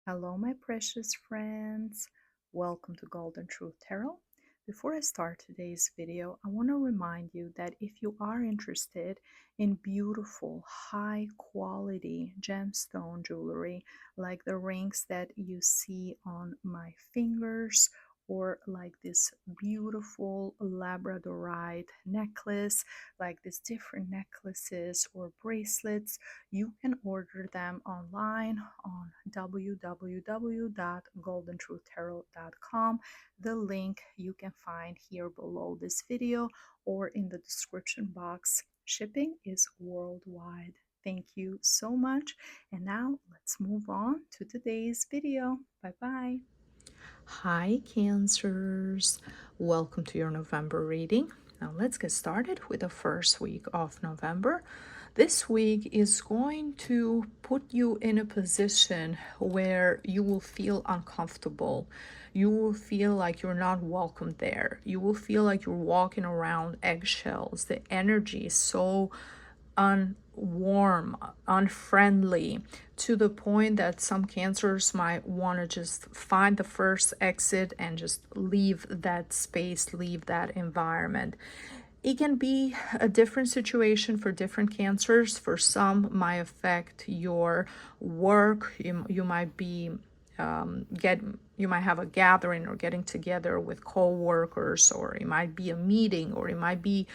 Hello, my precious friends. Welcome to Golden Truth Tarot. Before I start today's video, I want to remind you that if you are interested in beautiful, high quality gemstone jewelry, like the rings that you see on my fingers, or like this beautiful labradorite necklace, like these different necklaces or bracelets, you can order them online on www.goldentruthtarot.com. The link you can find here below this video or in the description box. Shipping is worldwide. Thank you so much. And now let's move on to today's video. Bye bye. Hi, Cancers. Welcome to your November reading. Now, let's get started with the first week of November. This week is going to put you in a position where you will feel uncomfortable. You will feel like you're not welcome there. You will feel like you're walking around eggshells. The energy is so unwarm, unfriendly, to the point that some cancers might want to just find the first exit and just leave that space, leave that environment. It can be a different situation for different cancers. For some, might affect your work. You might be you might have a gathering or getting together with co-workers, or it might be a meeting, or it might be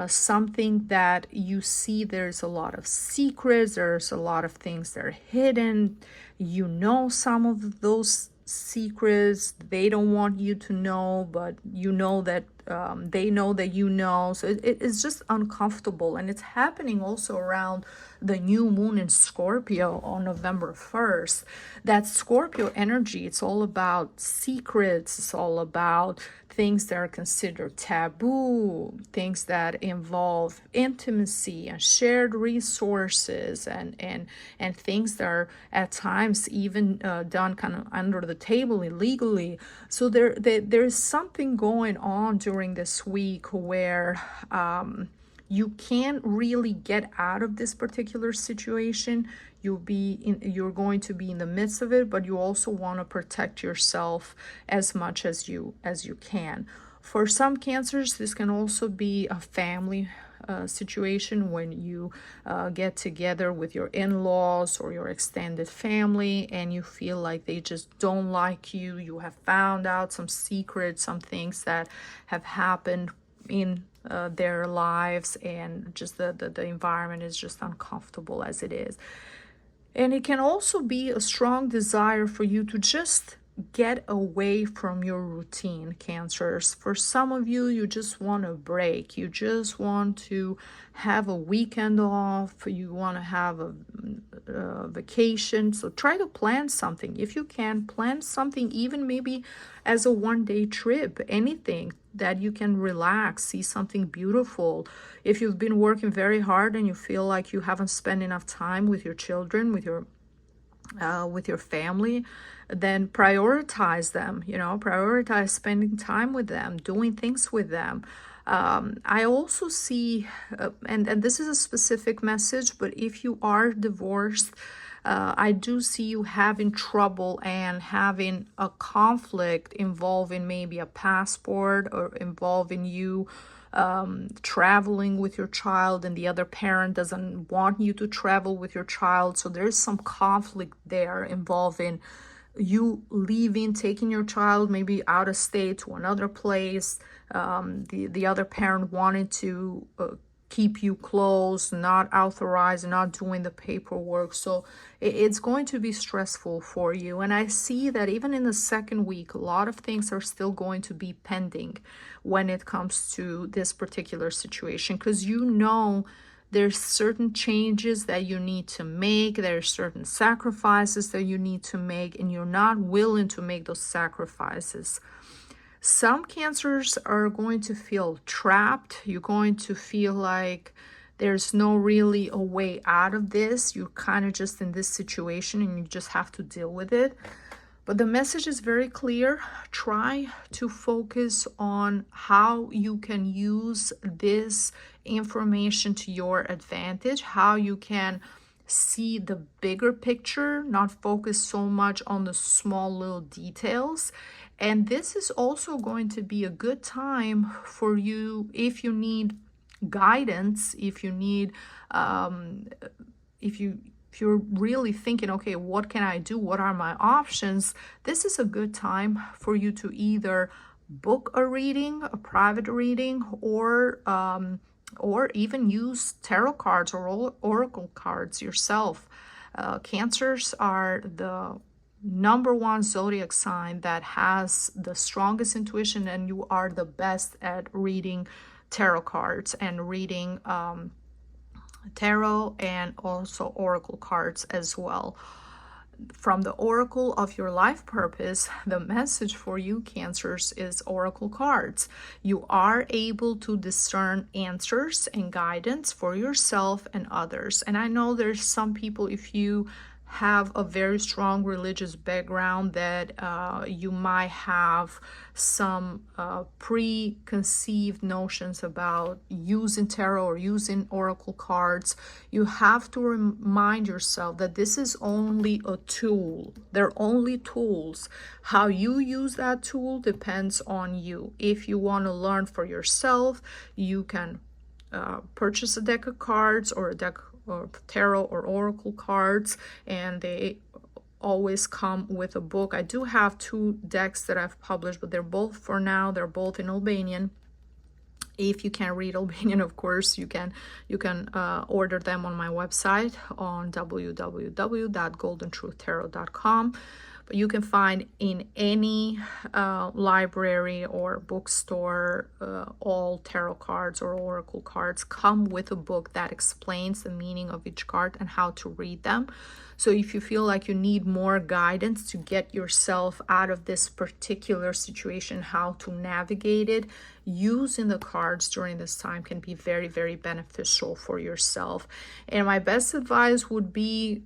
something that you see there's a lot of secrets, there's a lot of things that are hidden. You know some of those secrets they don't want you to know, but you know that they know that you know. So it's just uncomfortable, and it's happening also around the new moon in Scorpio on November 1st. That Scorpio energy, it's all about secrets, it's all about things that are considered taboo, things that involve intimacy and shared resources, and things that are at times even done kind of under the table illegally. So there's something going on during this week where you can't really get out of this particular situation. You're going to be in the midst of it, but you also want to protect yourself as much as you can. For some cancers, this can also be a family situation when you get together with your in-laws or your extended family and you feel like they just don't like you. You have found out some secrets, some things that have happened in their lives, and just the environment is just uncomfortable as it is. And it can also be a strong desire for you to just get away from your routine, Cancers. For some of you, you just want a break. You just want to have a weekend off. You want to have a vacation. So try to plan something. If you can, plan something, even maybe as a one-day trip, anything that you can relax, see something beautiful. If you've been working very hard and you feel like you haven't spent enough time with your children, with your family, then prioritize them. Prioritize spending time with them, doing things with them. I also see, and this is a specific message, but if you are divorced, I do see you having trouble and having a conflict involving maybe a passport, or involving you traveling with your child, and the other parent doesn't want you to travel with your child. So there's some conflict there involving you leaving, taking your child maybe out of state to another place, the other parent wanting to keep you close, not authorized, not doing the paperwork. So it's going to be stressful for you. And I see that even in the second week, a lot of things are still going to be pending when it comes to this particular situation, because there's certain changes that you need to make, there's certain sacrifices that you need to make, and you're not willing to make those sacrifices. Some cancers are going to feel trapped. You're going to feel like there's no really a way out of this. You're kind of just in this situation and you just have to deal with it. But the message is very clear. Try to focus on how you can use this information to your advantage, how you can see the bigger picture, not focus so much on the small little details. And this is also going to be a good time for you if you need guidance, if you need, if you're really thinking, okay, what can I do? What are my options? This is a good time for you to either book a reading, a private reading, or even use tarot cards or oracle cards yourself. Cancers are the number one zodiac sign that has the strongest intuition, and you are the best at reading tarot cards and reading tarot and also oracle cards as well. From the oracle of your life purpose, the message for you Cancers is oracle cards. You are able to discern answers and guidance for yourself and others. And I know there's some people, if you have a very strong religious background, that you might have some preconceived notions about using tarot or using oracle cards. You have to remind yourself that this is only a tool. They're only tools. How you use that tool depends on you. If you want to learn for yourself, you can purchase a deck of cards or a deck or tarot or oracle cards, and they always come with a book. I do have 2 decks that I've published, but they're both, for now, they're both in Albanian. If you can read Albanian, of course, you can order them on my website on www.goldentruthtarot.com. But you can find in any library or bookstore all tarot cards or oracle cards come with a book that explains the meaning of each card and how to read them. So if you feel like you need more guidance to get yourself out of this particular situation, how to navigate it, using the cards during this time can be very, very beneficial for yourself. And my best advice would be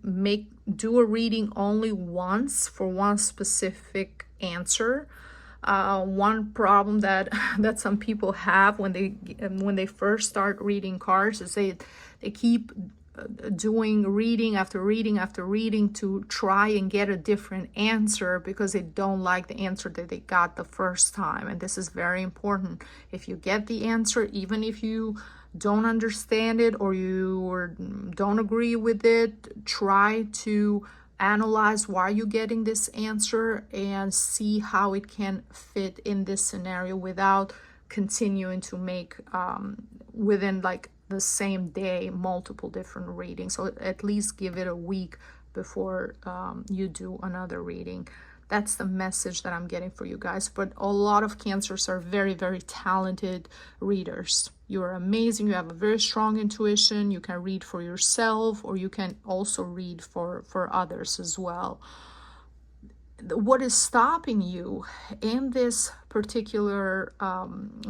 do a reading only once for one specific answer. One problem that some people have when they first start reading cards is they keep doing reading after reading after reading to try and get a different answer because they don't like the answer that they got the first time. And this is very important. If you get the answer, even if you don't understand it or you don't agree with it, try to analyze why you're getting this answer and see how it can fit in this scenario without continuing to make within like the same day multiple different readings. So at least give it a week before you do another reading. That's the message that I'm getting for you guys. But a lot of Cancers are very, very talented readers. You're amazing. You have a very strong intuition. You can read for yourself, or you can also read for others as well. What is stopping you in this particular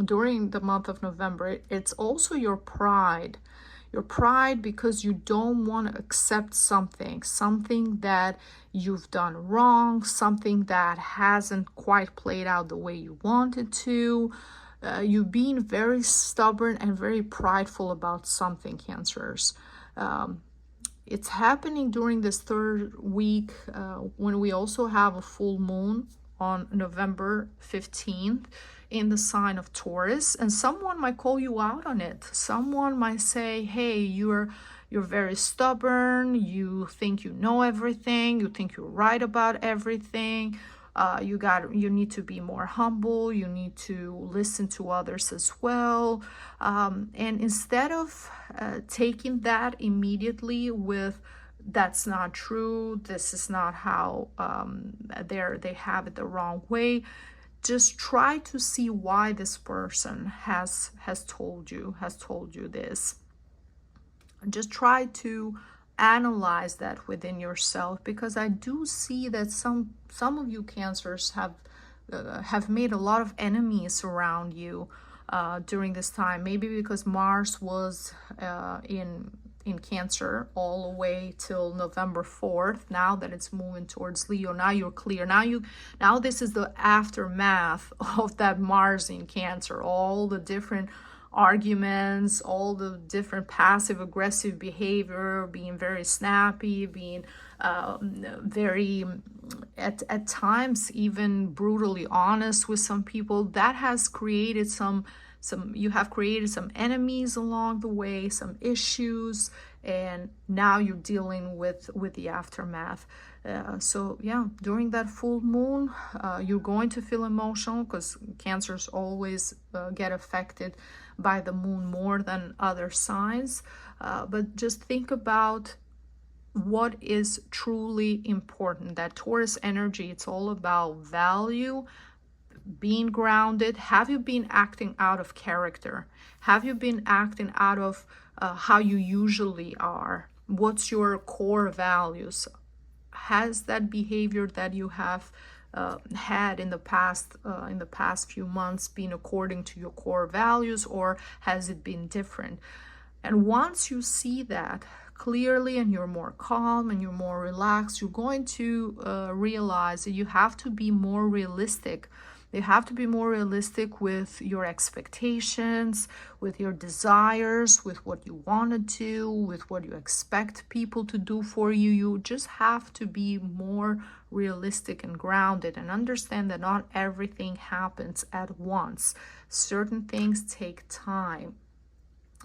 during the month of November, it's also your pride. Your pride because you don't want to accept something that you've done wrong, something that hasn't quite played out the way you wanted to. You've been very stubborn and very prideful about something, Cancers. It's happening during this 3rd week when we also have a full moon on November 15th in the sign of Taurus, and someone might call you out on it. Someone might say, hey, you're very stubborn, you think you know everything, you think you're right about everything. You need to be more humble, you need to listen to others as well. And instead of taking that immediately with that's not true, this is not how they have it the wrong way, just try to see why this person has told you this. And just try to analyze that within yourself, because I do see that some of you Cancers have made a lot of enemies around you during this time. Maybe because Mars was in Cancer all the way till November 4th. Now that it's moving towards Leo, now you're clear. Now this is the aftermath of that Mars in Cancer, all the different arguments, all the different passive aggressive behavior, being very snappy, being very at times even brutally honest with some people, that has created some you have created some enemies along the way, some issues, and now you're dealing with the aftermath. So yeah, during that full moon, you're going to feel emotional, because cancers always get affected by the moon more than other signs. But just think about what is truly important. That Taurus energy, it's all about value, being grounded. Have you been acting out of character? Have you been acting out of how you usually are? What's your core values? Has that behavior that you have had in the past few months been according to your core values, or has it been different? And once you see that clearly and you're more calm and you're more relaxed, you're going to realize that you have to be more realistic. You have to be more realistic with your expectations, with your desires, with what you want to do, with what you expect people to do for you. You just have to be more realistic and grounded, and understand that not everything happens at once. Certain things take time.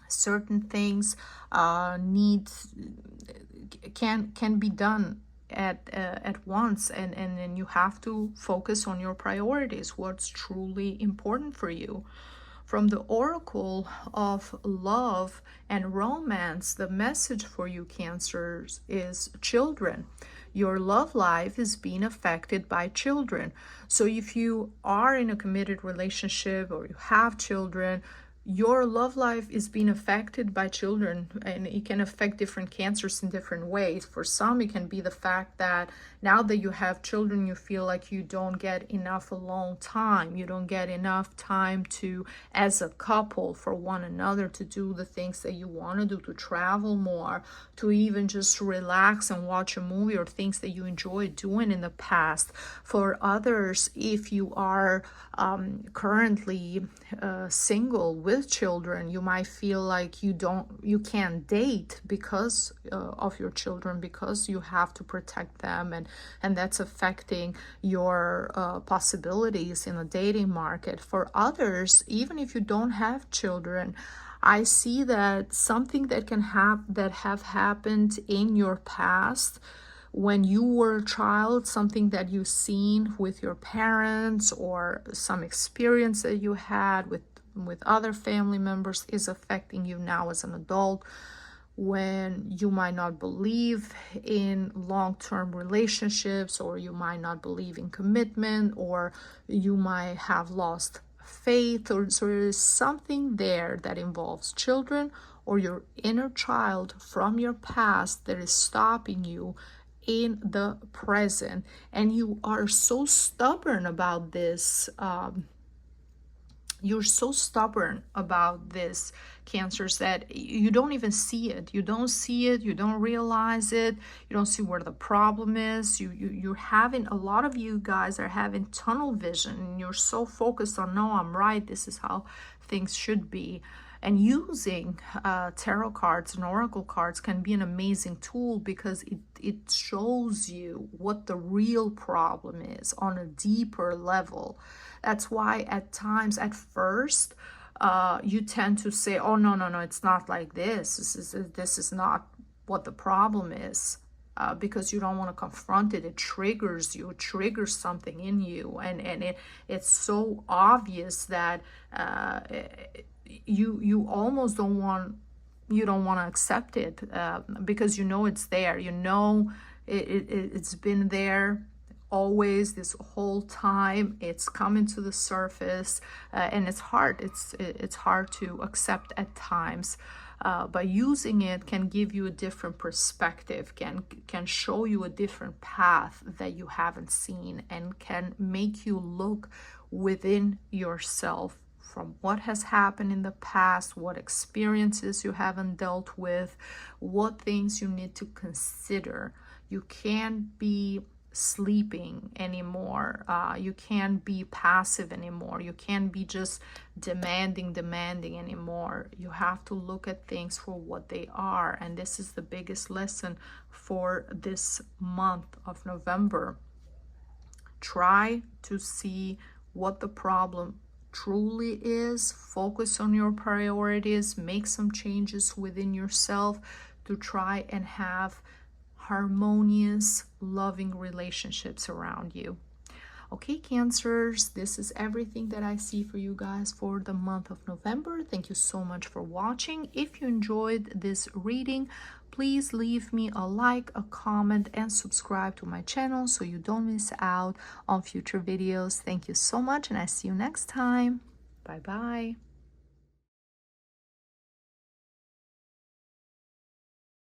Certain things can be done at once, and then you have to focus on your priorities, what's truly important for you. From the oracle of love and romance, the message for you Cancers is children. Your love life is being affected by children. So if you are in a committed relationship or you have children, your love life is being affected by children, and it can affect different cancers in different ways. For some, it can be the fact that now that you have children, you feel like you don't get enough alone time. You don't get enough time to, as a couple, for one another, to do the things that you want to do, to travel more, to even just relax and watch a movie, or things that you enjoyed doing in the past. For others, if you are currently single with children, you might feel like you can't date because of your children, because you have to protect them, and that's affecting your possibilities in the dating market. For others, even if you don't have children, I see that something that have happened in your past when you were a child, something that you've seen with your parents, or some experience that you had with other family members, is affecting you now as an adult, when you might not believe in long-term relationships, or you might not believe in commitment, or you might have lost faith, or so there is something there that involves children or your inner child from your past that is stopping you in the present. And you are so stubborn about this. You're so stubborn about this, Cancers, that you don't even see it. You don't see it. You don't realize it. You don't see where the problem is. You're having, a lot of you guys are having tunnel vision, and you're so focused on, no, I'm right, this is how things should be. And using tarot cards and oracle cards can be an amazing tool, because it shows you what the real problem is on a deeper level. That's why at times, at first, you tend to say, oh, no, it's not like this. This is not what the problem is. Because you don't want to confront it. It triggers you. It triggers something in you. And it's so obvious that you almost don't want to accept it, because you know it's there. You know it's been there always, this whole time. It's coming to the surface, and it's hard. It's hard to accept at times. But using it can give you a different perspective, can show you a different path that you haven't seen, and can make you look within yourself from what has happened in the past, what experiences you haven't dealt with, what things you need to consider. You can't be sleeping anymore. You can't be passive anymore. You can't be just demanding anymore. You have to look at things for what they are. And this is the biggest lesson for this month of November. Try to see what the problem truly is. Focus on your priorities. Make some changes within yourself to try and have harmonious, loving relationships around you. Okay, Cancers, this is everything that I see for you guys for the month of November. Thank you so much for watching. If you enjoyed this reading, please leave me a like, a comment, and subscribe to my channel so you don't miss out on future videos. Thank you so much, and I see you next time. Bye-bye.